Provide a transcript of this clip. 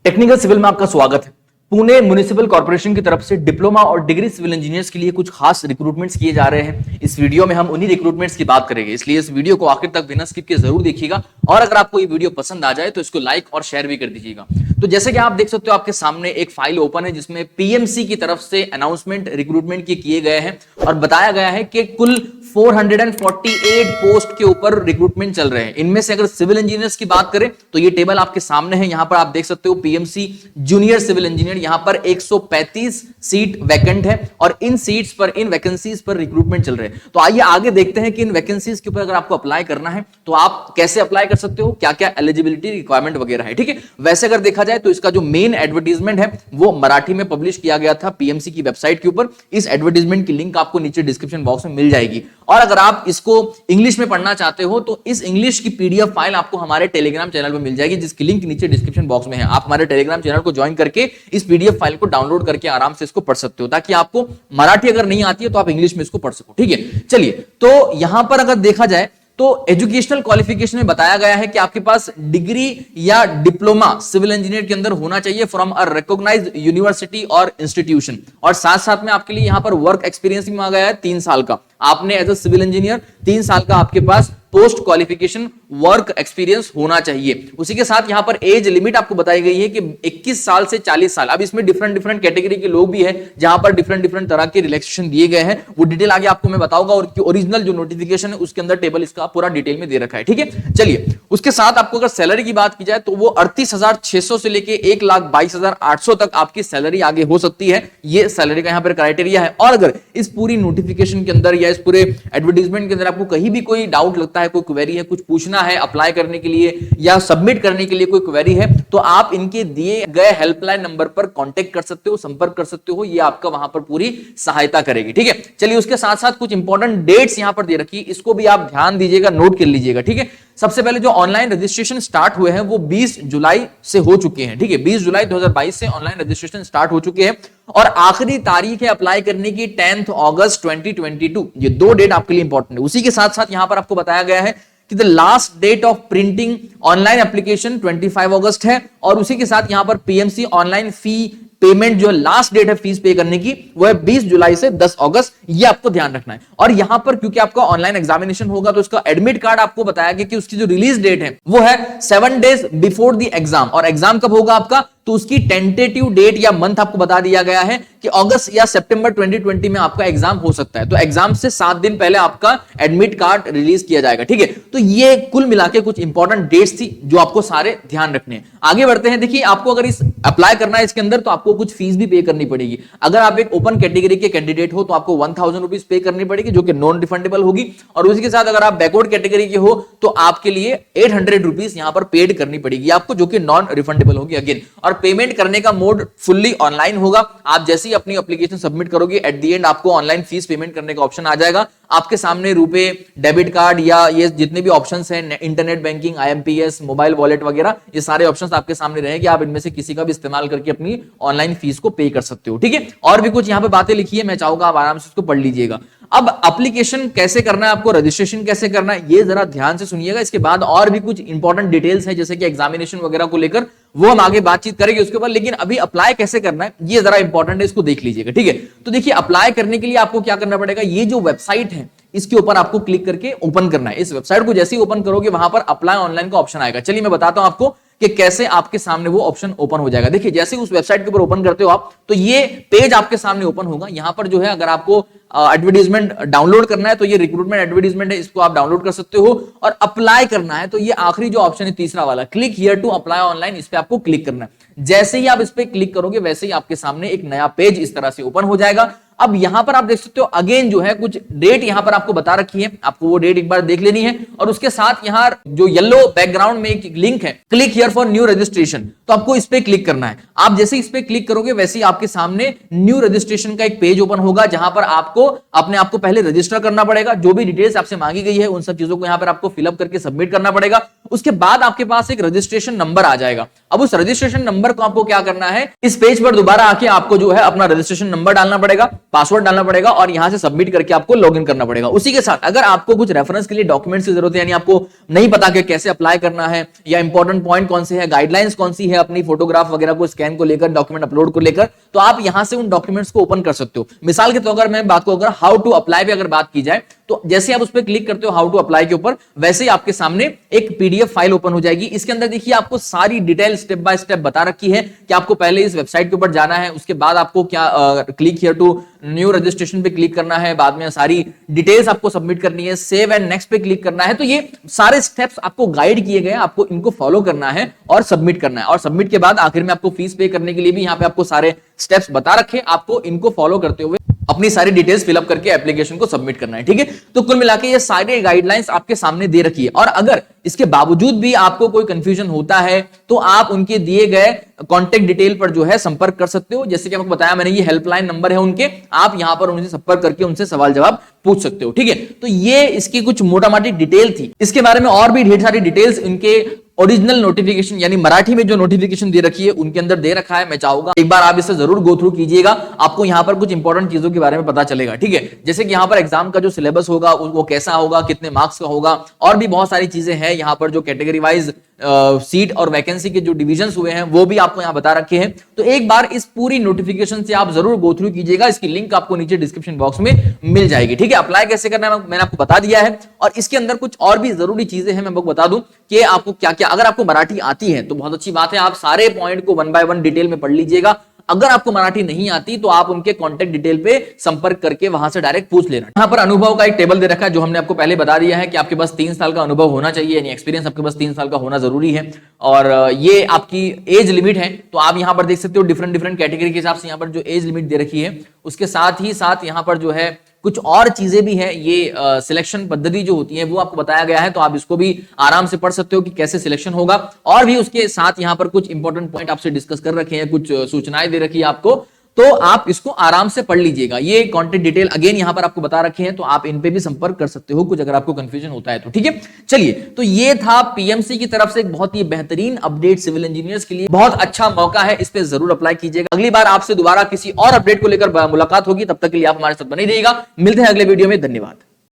Technical civil में आपका स्वागत है। पुणे म्युनिसिपल कॉर्पोरेशन की तरफ से डिप्लोमा और डिग्री सिविल इंजीनियर्स के लिए कुछ खास रिक्रूटमेंट्स किए जा रहे हैं। इस वीडियो में हम उन्हीं रिक्रूटमेंट्स की बात करेंगे, इसलिए इस वीडियो को आखिर तक बिना स्किप के जरूर देखिएगा और अगर आपको ये वीडियो पसंद आ जाए तो इसको लाइक और शेयर भी कर दीजिएगा। तो जैसे कि आप देख सकते हो आपके सामने एक फाइल ओपन है जिसमें पीएमसी की तरफ से अनाउंसमेंट रिक्रूटमेंट के किए गए हैं और बताया गया है कि कुल 448 पोस्ट के ऊपर रिक्रूटमेंट चल रहे हैं। इनमें से अगर सिविल इंजीनियर्स की बात करें तो ये टेबल आपके सामने है। यहां पर आप देख सकते हो पीएमसी जूनियर सिविल इंजीनियर, यहां पर 135 सीट वैकेंट है और इन सीट्स पर, इन वैकेंसीज पर रिक्रूटमेंट चल रहे हैं। तो आइए आगे देखते हैं कि इन वैकेंसीज के ऊपर अगर आपको अप्लाई करना है तो आप कैसे अप्लाई कर सकते हो, क्या क्या एलिजिबिलिटी रिक्वायरमेंट वगैरह है। ठीक है, वैसे अगर देखा जाए तो इसका जो मेन एडवर्टीजमेंट है वो मराठी में पब्लिश किया गया था पीएमसी की वेबसाइट के ऊपर। इस एडवर्टीजमेंट की लिंक आपको नीचे डिस्क्रिप्शन बॉक्स में मिल जाएगी और अगर आप इसको इंग्लिश में पढ़ना चाहते हो तो इस इंग्लिश की पीडीएफ फाइल आपको हमारे टेलीग्राम चैनल में मिल जाएगी, जिसकी लिंक नीचे डिस्क्रिप्शन बॉक्स में है। आप हमारे टेलीग्राम चैनल को ज्वाइन करके इस पीडीएफ फाइल को डाउनलोड करके आराम से इसको पढ़ सकते हो, ताकि आपको मराठी अगर नहीं आती है तो आप इंग्लिश में इसको पढ़ सको। ठीक है, चलिए तो यहां पर अगर देखा जाए तो एजुकेशनल क्वालिफिकेशन में बताया गया है कि आपके पास डिग्री या डिप्लोमा सिविल इंजीनियर के अंदर होना चाहिए फ्रॉम अ रिकॉग्नाइज्ड यूनिवर्सिटी और इंस्टीट्यूशन, और साथ साथ में आपके लिए यहां पर वर्क एक्सपीरियंस भी मांगा गया है 3 साल का। आपने एज अ सिविल इंजीनियर 3 साल का आपके पास पोस्ट क्वालिफिकेशन वर्क एक्सपीरियंस होना चाहिए। उसी के साथ यहां पर एज लिमिट आपको बताई गई है कि 21 साल से 40 साल। अब इसमें डिफरेंट डिफरेंट कैटेगरी के लोग भी हैं जहां पर डिफरेंट डिफरेंट तरह के रिलैक्सेशन दिए गए हैं, वो डिटेल आगे आपको मैं बताऊंगा और ओरिजिनल जो नोटिफिकेशन है उसके अंदर टेबल इसका पूरा डिटेल में दे रखा है। ठीक है, चलिए उसके साथ आपको अगर सैलरी की बात की जाए तो वो 38,600 से लेके 1,22,800 तक आपकी सैलरी आगे हो सकती है। ये सैलरी का यहां पर क्राइटेरिया है। और अगर इस पूरी नोटिफिकेशन के अंदर या इस पूरे एडवर्टीजमेंट के अंदर आपको कहीं भी कोई डाउट लगता है, कोई क्वेरी है, कुछ पूछना है अप्लाई करने के लिए या सबमिट करने के लिए कोई क्वेरी है, तो आप इनके दिए गए हेल्पलाइन नंबर पर कांटेक्ट कर सकते हो, संपर्क कर सकते हो। ये आपका वहां पर पूरी सहायता करेगी। ठीक है, चलिए उसके साथ साथ कुछ इंपॉर्टेंट डेट्स यहां पर दे रखी है, इसको भी आप ध्यान दीजिएगा, नोट कर लीजिएगा। ठीक है, सबसे पहले जो ऑनलाइन रजिस्ट्रेशन स्टार्ट हुए हैं वो 20 जुलाई से हो चुके हैं। ठीक है, 20 जुलाई 2022 से ऑनलाइन रजिस्ट्रेशन स्टार्ट हो चुके हैं और आखिरी तारीख है अप्लाई करने की 10 अगस्त 2022। ये 2 डेट आपके लिए इंपॉर्टेंट है। उसी के साथ साथ यहां पर आपको बताया गया है कि the last date of printing online application 25 अगस्त है और उसी के साथ यहां पर पीएमसी ऑनलाइन फी पेमेंट जो लास्ट डेट है फीस पे करने की वो है 20 जुलाई से 10 अगस्त। ये आपको ध्यान रखना है। और यहां पर क्योंकि आपका ऑनलाइन एग्जामिनेशन होगा तो उसका एडमिट कार्ड आपको बताया गया कि उसकी जो रिलीज डेट है वो है 7 डेज बिफोर द एग्जाम। और एग्जाम कब होगा आपका, तो उसकी टेंटेटिव डेट या मंथ आपको बता दिया गया है कि अगस्त या सितंबर 2020 में आपका एग्जाम हो सकता है। तो एग्जाम से 7 दिन पहले आपका एडमिट कार्ड रिलीज किया जाएगा। ठीक है, तो ये कुल मिला के कुछ इंपॉर्टेंट डेट्स थी जो आपको सारे ध्यान रखने हैं। आगे बढ़ते हैं। देखिए, आपको अगर इस अप्लाई करना है इसके अंदर तो आपको कुछ फीस भी पे करनी पड़ेगी। अगर आप एक ओपन कैटेगरी के कैंडिडेट हो तो आपको 1000 रुपीज पे करनी पड़ेगी जो कि नॉन रिफंडेबल होगी, और उसी के साथ अगर आप बैकवर्ड कैटेगरी के हो तो आपके लिए 800 रुपीज यहां पर पेड करनी पड़ेगी आपको, जो कि नॉन रिफंडेबल होगी अगेन। और पेमेंट करने का मोड फुल्ली ऑनलाइन होगा। आप जैसे ही अपनी एप्लीकेशन सबमिट करोगे एट द एंड आपको ऑनलाइन फीस पेमेंट करने का ऑप्शन आ जाएगा। आपके सामने रुपए, डेबिट कार्ड या ये जितने भी ऑप्शंस हैं, internet banking, IMPS, mobile wallet वगैरह, ये सारे ऑप्शंस आपके सामने रहेंगे। आप इनमें से किसी का भी इस्तेमाल करके अपनी ऑनलाइन फीस को पे कर सकते हो। ठीक है, और भी कुछ यहां पे बातें लिखी है, मैं चाहूंगा आप आराम से इसको पढ़ लीजिएगा। अब एप्लीकेशन कैसे करना है, आपको रजिस्ट्रेशन कैसे करना है, ये जरा ध्यान से सुनिएगा। इसके बाद और भी कुछ इंपॉर्टेंट डिटेल्स हैं जैसे कि एग्जामिनेशन वगैरह को लेकर, वो हम आगे बातचीत करेंगे उसके ऊपर। लेकिन अभी अप्लाई कैसे करना है ये जरा इंपॉर्टेंट है, इसको देख लीजिएगा। ठीक है, तो देखिए अप्लाई करने के लिए आपको क्या करना पड़ेगा, ये जो वेबसाइट है इसके ऊपर आपको क्लिक करके ओपन करना है। इस वेबसाइट को जैसे ही ओपन करोगे वहां पर अप्लाई ऑनलाइन का ऑप्शन आएगा। चलिए मैं बताता हूं आपको कि कैसे आपके सामने वो ऑप्शन ओपन हो जाएगा। देखिए, जैसे ही उस वेबसाइट के ऊपर ओपन करते हो आप तो ये पेज आपके सामने ओपन होगा। यहां पर जो है अगर आपको एडवर्टीजमेंट डाउनलोड करना है तो ये रिक्रूटमेंट एडवर्टीजमेंट है, इसको आप डाउनलोड कर सकते हो। और अप्लाई करना है तो ये आखिरी जो ऑप्शन है तीसरा वाला, click here to apply online, इस पे आपको क्लिक करना है। जैसे ही आप इस पे क्लिक करोगे वैसे ही आपके सामने एक नया पेज इस तरह से ओपन हो जाएगा। अब यहां पर आप देख सकते हो अगेन जो है कुछ डेट यहां पर आपको बता रखी है, आपको वो डेट एक बार देख लेनी है। और उसके साथ यहां जो येलो बैकग्राउंड में एक लिंक है, click here for new registration, तो आपको इस पे क्लिक करना है। आप जैसे इस पे क्लिक करोगे वैसे ही आपके सामने न्यू रजिस्ट्रेशन का एक पेज ओपन होगा जहां पर आपको अपने आप को पहले रजिस्टर करना पड़ेगा। जो भी डिटेल्स आपसे मांगी गई है उन सब चीजों को यहां पर आपको फिलअप करके सबमिट करना पड़ेगा। उसके बाद आपके पास एक रजिस्ट्रेशन नंबर आ जाएगा। अब उस रजिस्ट्रेशन नंबर को आपको क्या करना है, इस पेज पर दोबारा आके आपको जो है अपना रजिस्ट्रेशन नंबर डालना पड़ेगा। पासवर्ड डालना पड़ेगा और यहां से सबमिट करके आपको लॉगिन करना पड़ेगा। उसी के साथ अगर आपको कुछ रेफरेंस के लिए डॉक्यूमेंट्स की जरूरत है, यानी आपको नहीं पता कि कैसे अप्लाई करना है या इंपॉर्टेंट पॉइंट कौन से है, गाइडलाइंस कौन सी है अपनी फोटोग्राफ वगैरह को स्कैन को लेकर, डॉक्यूमेंट अपलोड को लेकर, तो आप यहां से उन डॉक्यूमेंट्स को ओपन कर सकते हो। मिसाल के तौर पर मैं बात को अगर हाउ टू अप्लाई पे अगर बात की जाए, तो जैसे आप उस पर क्लिक करते हो हाउ टू अप्लाई के ऊपर, वैसे ही आपके सामने एक पीडीएफ फाइल ओपन हो जाएगी। इसके अंदर देखिए आपको सारी डिटेल स्टेप बाय स्टेप बता रखी है कि आपको पहले इस वेबसाइट के ऊपर जाना है, उसके बाद आपको क्या click here to new registration पे क्लिक करना है, बाद में सारी डिटेल्स आपको सबमिट करनी है, सेव एंड नेक्स्ट पे क्लिक करना है। तो ये सारे स्टेप्स आपको गाइड किए गए, आपको इनको फॉलो करना है और सबमिट करना है। और सबमिट के बाद आखिर में आपको फीस पे करने के लिए भी यहाँ पे आपको सारे स्टेप्स बता रखे, आपको इनको फॉलो करते हुए अपनी सारी डिटेल्स फिलअप करके एप्लीकेशन को सबमिट करना है। ठीक है, तो कुल मिलाकर ये सारी गाइडलाइंस आपके सामने दे रखी है। और अगर इसके बावजूद भी आपको कोई कंफ्यूजन होता है तो आप उनके दिए गए कॉन्टेक्ट डिटेल पर जो है संपर्क कर सकते हो। जैसे कि आपको बताया मैंने, ये हेल्पलाइन नंबर है उनके, आप यहां पर उनसे संपर्क करके उनसे सवाल जवाब पूछ सकते हो। ठीक है, तो ये इसकी कुछ मोटा मोटी डिटेल थी। इसके बारे में और भी ढेर सारी डिटेल्स इनके ओरिजिनल नोटिफिकेशन यानी मराठी में जो नोटिफिकेशन दे रखी है उनके अंदर दे रखा है। मैं चाहूंगा एक बार आप इसे जरूर गो थ्रू कीजिएगा, आपको यहां पर कुछ इंपॉर्टेंट चीजों के बारे में पता चलेगा। ठीक है, जैसे कि यहां पर एग्जाम का जो सिलेबस होगा वो कैसा होगा, कितने मार्क्स का होगा, और भी बहुत सारी चीजें हैं। यहां पर जो कैटेगरी वाइज सीट और वैकेंसी के जो डिविजन्स हुए हैं वो भी आपको यहां बता रखे हैं। तो एक बार इस पूरी नोटिफिकेशन से आप जरूर गो थ्रू कीजिएगा, इसकी लिंक आपको नीचे डिस्क्रिप्शन बॉक्स में मिल जाएगी। ठीक है, अप्लाई कैसे करना है मैंने आपको बता दिया है। और इसके अंदर कुछ और भी जरूरी चीजें हैं, मैं आपको बता दूं कि आपको क्या क्या, अगर आपको मराठी आती है तो बहुत अच्छी बात है, आप सारे पॉइंट को 1 बाय 1 डिटेल में पढ़ लीजिएगा। अगर आपको मराठी नहीं आती तो आप उनके कांटेक्ट डिटेल पे संपर्क करके वहां से डायरेक्ट पूछ लेना। यहां पर अनुभव का एक टेबल दे रखा है जो हमने आपको पहले बता दिया है कि आपके पास 3 साल का अनुभव होना चाहिए, यानी एक्सपीरियंस आपके पास 3 साल का होना जरूरी है। और ये आपकी एज लिमिट है, तो आप यहां पर देख सकते हो डिफरेंट डिफरेंट कैटेगरी के हिसाब से यहां पर जो एज लिमिट दे रखी है। उसके साथ ही साथ यहां पर जो है कुछ और चीजें भी हैं। ये सिलेक्शन पद्धति जो होती है वो आपको बताया गया है, तो आप इसको भी आराम से पढ़ सकते हो कि कैसे सिलेक्शन होगा। और भी उसके साथ यहां पर कुछ इंपॉर्टेंट पॉइंट आपसे डिस्कस कर रखे हैं, कुछ सूचनाएं दे रखी है आपको, तो आप इसको आराम से पढ़ लीजिएगा। ये कॉन्टेक्ट डिटेल अगेन यहां पर आपको बता रखे हैं, तो आप इन पे भी संपर्क कर सकते हो कुछ अगर आपको कंफ्यूजन होता है तो। ठीक है, चलिए, तो ये था पीएमसी की तरफ से एक बहुत ही बेहतरीन अपडेट सिविल इंजीनियर्स के लिए। बहुत अच्छा मौका है, इस पे जरूर अप्लाई कीजिएगा। अगली बार आपसे दोबारा किसी और अपडेट को लेकर मुलाकात होगी, तब तक के लिए आप हमारे साथ बने रहिएगा। मिलते हैं अगले वीडियो में, धन्यवाद।